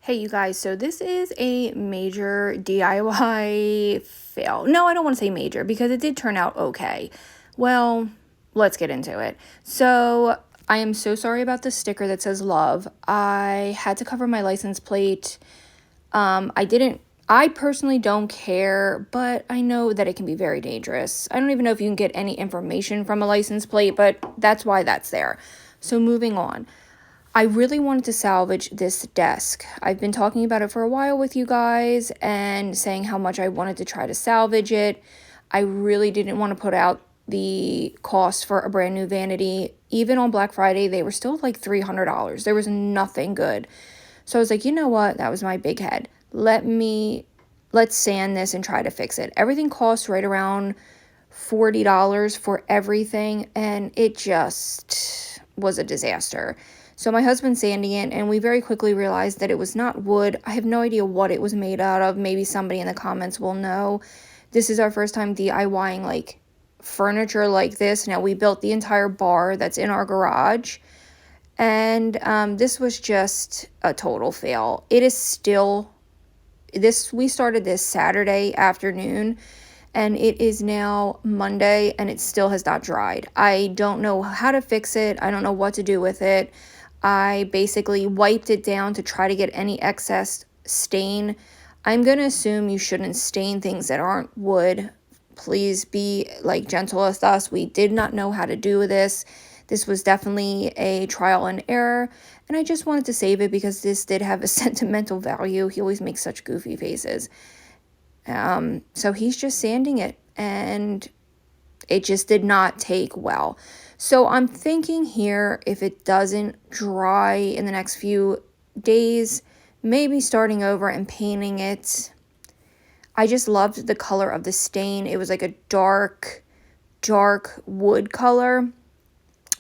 Hey, you guys, so this is a major DIY fail. No, I don't want to say major because it did turn out okay. Well, let's get into it. So, I am so sorry about the sticker that says love. I had to cover my license plate. I personally don't care, but I know that it can be very dangerous. I don't even know if you can get any information from a license plate, but that's why that's there. So, moving on. I really wanted to salvage this desk. I've been talking about it for a while with you guys and saying how much I wanted to try to salvage it. I really didn't want to put out the cost for a brand new vanity. Even on Black Friday, they were still like $300. There was nothing good. So I was like, you know what? That was my big head. Let's sand this and try to fix it. Everything costs right around $40 for everything, and it just was a disaster. So my husband's sanding it, and we very quickly realized that it was not wood. I have no idea what it was made out of. Maybe somebody in the comments will know. This is our first time DIYing like furniture like this. Now, we built the entire bar that's in our garage, and this was just a total fail. It is still we started this Saturday afternoon, and it is now Monday, and it still has not dried. I don't know how to fix it. I don't know what to do with it. I basically wiped it down to try to get any excess stain. I'm going to assume you shouldn't stain things that aren't wood. Please be like gentle with us. We did not know how to do this. This was definitely a trial and error, and I just wanted to save it because this did have a sentimental value. He always makes such goofy faces. So he's just sanding it, and it just did not take well. So I'm thinking here, if it doesn't dry in the next few days, maybe starting over and painting it. I just loved the color of the stain. It was like a dark wood color.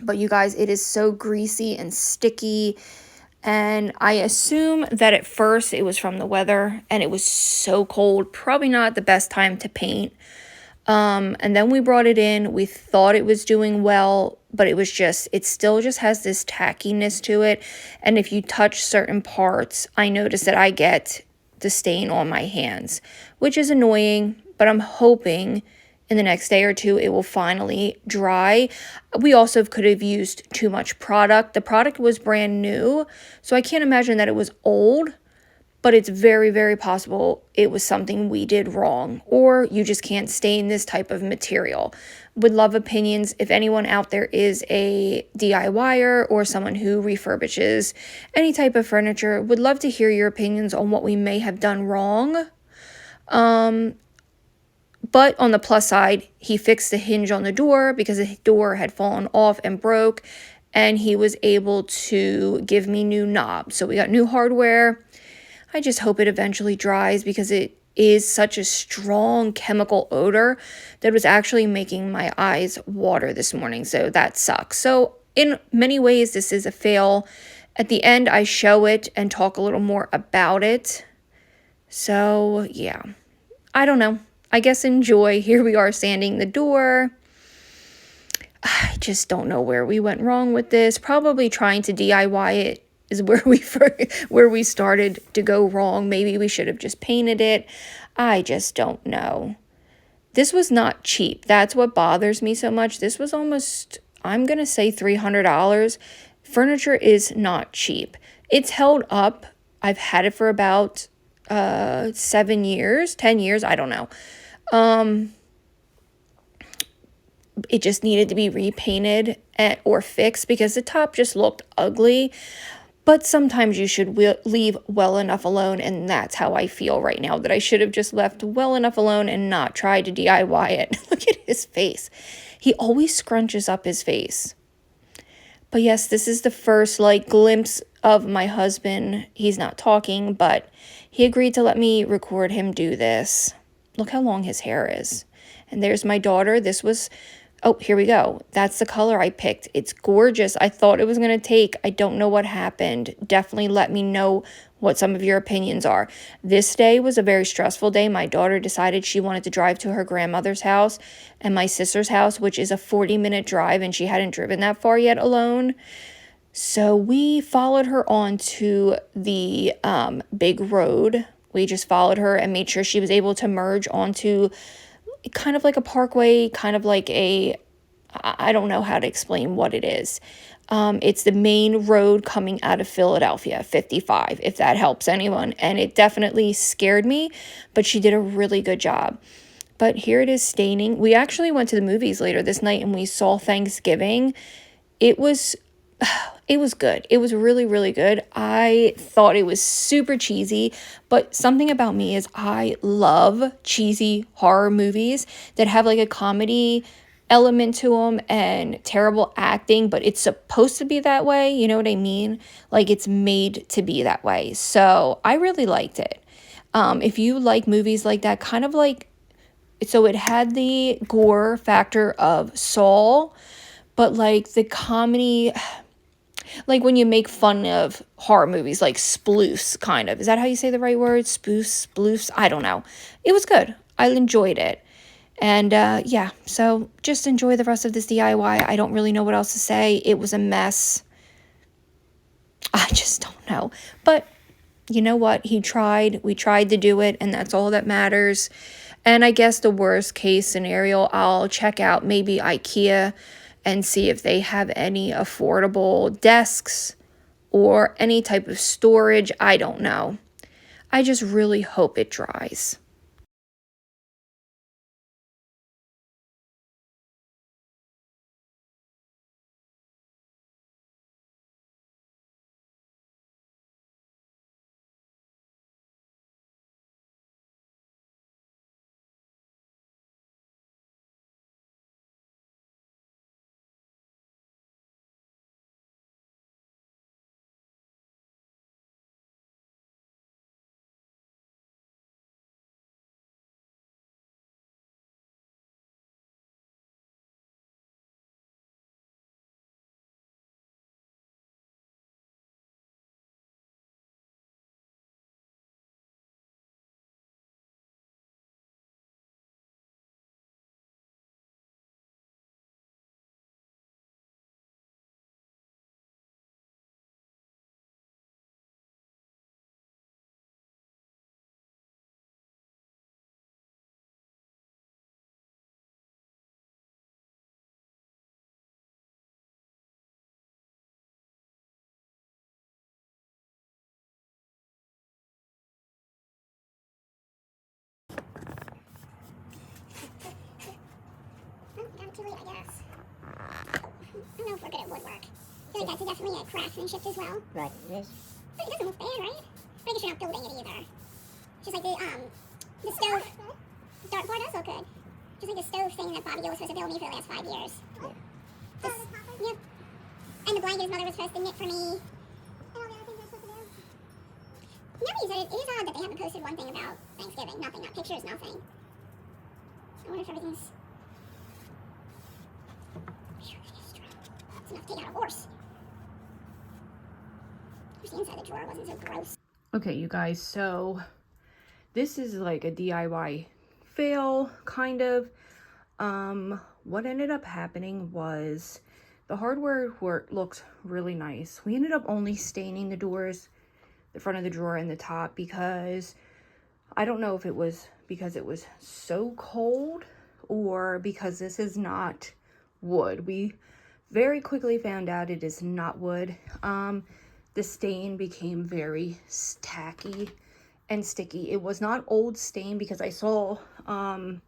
But you guys, it is so greasy and sticky. And I assume that at first it was from the weather and it was so cold. Probably not the best time to paint. And then we brought it in. We thought it was doing well, but it still just has this tackiness to it. And if you touch certain parts, I notice that I get the stain on my hands, which is annoying, but I'm hoping in the next day or two it will finally dry. We also could have used too much product. The product was brand new, so I can't imagine that it was old. But it's very, very possible it was something we did wrong, or you just can't stain this type of material. Would love opinions. If anyone out there is a DIYer or someone who refurbishes any type of furniture, would love to hear your opinions on what we may have done wrong. But on the plus side, he fixed the hinge on the door because the door had fallen off and broke, and he was able to give me new knobs. So we got new hardware. I just hope it eventually dries because it is such a strong chemical odor that was actually making my eyes water this morning. So that sucks. So in many ways, this is a fail. At the end, I show it and talk a little more about it. So yeah, I don't know. I guess enjoy. Here we are sanding the door. I just don't know where we went wrong with this. Probably trying to DIY it is where we started to go wrong. Maybe we should have just painted it. I just don't know. This was not cheap. That's what bothers me so much. This was almost, I'm going to say $300. Furniture is not cheap. It's held up. I've had it for about 7 years, 10 years, I don't know. It just needed to be repainted or fixed because the top just looked ugly. But sometimes you should leave well enough alone, and that's how I feel right now, that I should have just left well enough alone and not tried to DIY it. Look at his face. He always scrunches up his face. But yes, this is the first glimpse of my husband. He's not talking, but he agreed to let me record him do this. Look how long his hair is. And there's my daughter. Oh, here we go. That's the color I picked. It's gorgeous. I thought it was going to take. I don't know what happened. Definitely let me know what some of your opinions are. This day was a very stressful day. My daughter decided she wanted to drive to her grandmother's house and my sister's house, which is a 40-minute drive, and she hadn't driven that far yet alone. So we followed her onto the big road. We just followed her and made sure she was able to merge onto kind of like a parkway, kind of like I don't know how to explain what it is. It's the main road coming out of Philadelphia, 55, if that helps anyone. And it definitely scared me, but she did a really good job. But here it is staining. We actually went to the movies later this night and we saw Thanksgiving. It was it was good. It was really, really good. I thought it was super cheesy, but something about me is I love cheesy horror movies that have like a comedy element to them and terrible acting, but it's supposed to be that way. You know what I mean? Like it's made to be that way. So I really liked it. If you like movies like that, kind of like, so it had the gore factor of Saw, but like the comedy, like when you make fun of horror movies, like spoofs, kind of. Is that how you say the right word? Spoofs? I don't know. It was good. I enjoyed it. And yeah, so just enjoy the rest of this DIY. I don't really know what else to say. It was a mess. I just don't know. But you know what? He tried. We tried to do it, and that's all that matters. And I guess the worst case scenario, I'll check out maybe IKEA and see if they have any affordable desks or any type of storage. I don't know. I just really hope it dries. Well, got too late, I guess. I don't know if we're good at woodwork. I feel like that's definitely a craftsmanship as well. Right, it is. But it doesn't look bad, right? But I guess you're not building it either. Just like the stove. The dartboard does look good. Just like the stove thing that Bobby was supposed to build me for the last 5 years. Yeah. Just, yep. And the blanket his mother was supposed to knit for me. And all the other things they're supposed to do. Now that you said it, it is odd that they haven't posted one thing about Thanksgiving. Nothing, not pictures, nothing. I wonder if everything's... It's enough to take out a horse. Wish the inside of the drawer wasn't so gross. Okay, you guys, so this is like a DIY fail, kind of. What ended up happening was the hardware looked really nice. We ended up only staining the doors, the front of the drawer and the top, because I don't know if it was because it was so cold or because this is not wood. We very quickly found out it is not wood. The stain became very tacky and sticky. It was not old stain, because I saw on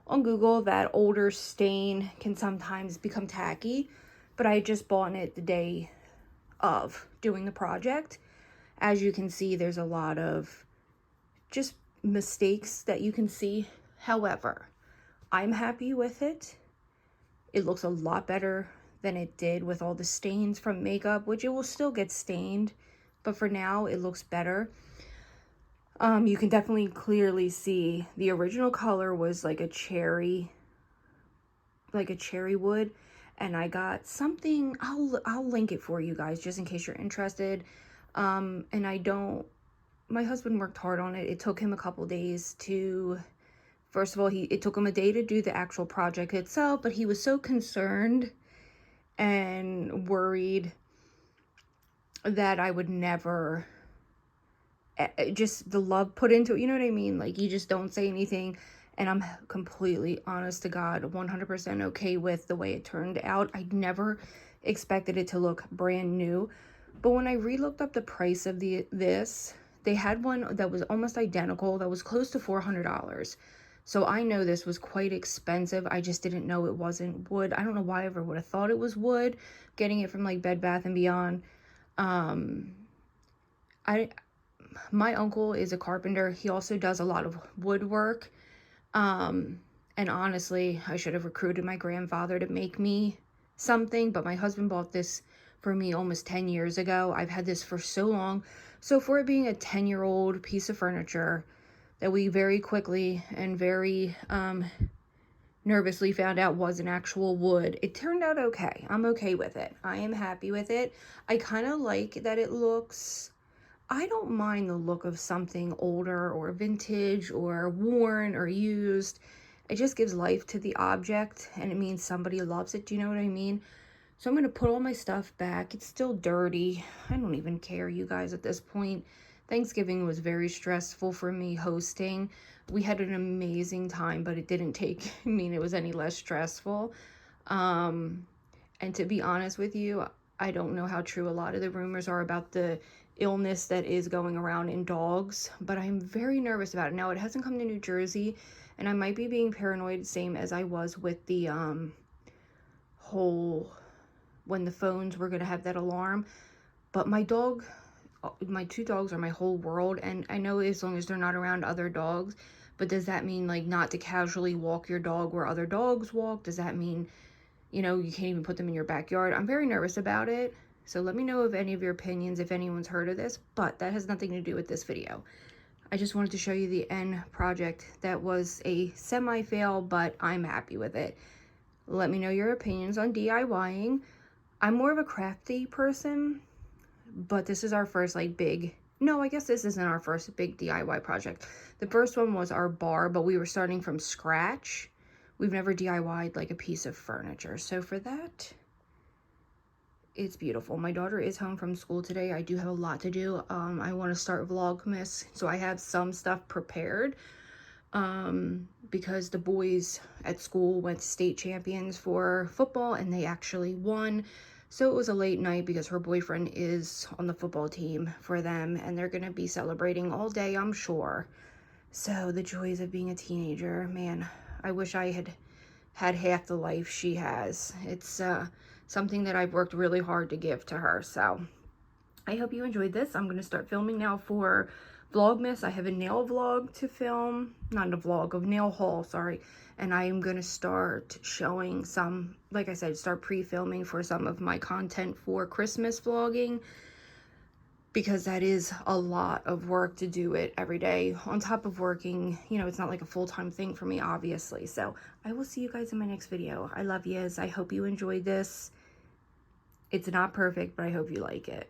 Google that older stain can sometimes become tacky, but I had just bought it the day of doing the project. As you can see, there's a lot of just mistakes that you can see. However, I'm happy with it. It looks a lot better than it did with all the stains from makeup, which it will still get stained, but for now it looks better. You can definitely clearly see the original color was like a cherry wood, and I got something, I'll link it for you guys just in case you're interested. And my husband worked hard on it. It took him a couple days to, first of all, it took him a day to do the actual project itself, but he was so concerned and worried that I would never, just the love put into it, you know what I mean? Like, you just don't say anything, and I'm completely, honest to God, 100% okay with the way it turned out. I never expected it to look brand new, but when I re-looked up the price of this, they had one that was almost identical, that was close to $400. So I know this was quite expensive. I just didn't know it wasn't wood. I don't know why I ever would have thought it was wood, getting it from like Bed Bath & Beyond. My uncle is a carpenter. He also does a lot of woodwork. And honestly, I should have recruited my grandfather to make me something, but my husband bought this for me almost 10 years ago. I've had this for so long. So for it being a 10-year-old piece of furniture that we very quickly and very nervously found out was an actual wood, it turned out okay. I'm okay with it. I am happy with it. I kind of like that it looks, I don't mind the look of something older or vintage or worn or used. It just gives life to the object, and it means somebody loves it. Do you know what I mean? So I'm going to put all my stuff back. It's still dirty. I don't even care, you guys, at this point. Thanksgiving was very stressful for me hosting. We had an amazing time, but it didn't mean it was any less stressful. And to be honest with you, I don't know how true a lot of the rumors are about the illness that is going around in dogs, but I'm very nervous about it. Now, it hasn't come to New Jersey, and I might be being paranoid, same as I was with the whole, when the phones were going to have that alarm. But my two dogs are my whole world, and I know as long as they're not around other dogs, but does that mean like not to casually walk your dog where other dogs walk? Does that mean, you can't even put them in your backyard? I'm very nervous about it. So let me know of any of your opinions, if anyone's heard of this, but that has nothing to do with this video. I just wanted to show you the end project that was a semi-fail, but I'm happy with it. Let me know your opinions on DIYing. I'm more of a crafty person, but this is our first no, I guess this isn't our first big DIY project. The first one was our bar, but we were starting from scratch. We've never DIY'd like a piece of furniture. So for that, it's beautiful. My daughter is home from school today. I do have a lot to do. I want to start Vlogmas, so I have some stuff prepared. Because the boys at school went to state champions for football, and they actually won. So it was a late night because her boyfriend is on the football team for them, and they're going to be celebrating all day, I'm sure. So the joys of being a teenager, man, I wish I had half the life she has. It's something that I've worked really hard to give to her. So I hope you enjoyed this. I'm going to start filming now for Vlogmas. I have a nail vlog to film, not a vlog, of nail haul, sorry. And I am going to start showing some, like I said, start pre-filming for some of my content for Christmas vlogging, because that is a lot of work to do it every day on top of working. It's not like a full-time thing for me, obviously. So I will see you guys in my next video. I love yous. I hope you enjoyed this. It's not perfect, but I hope you like it.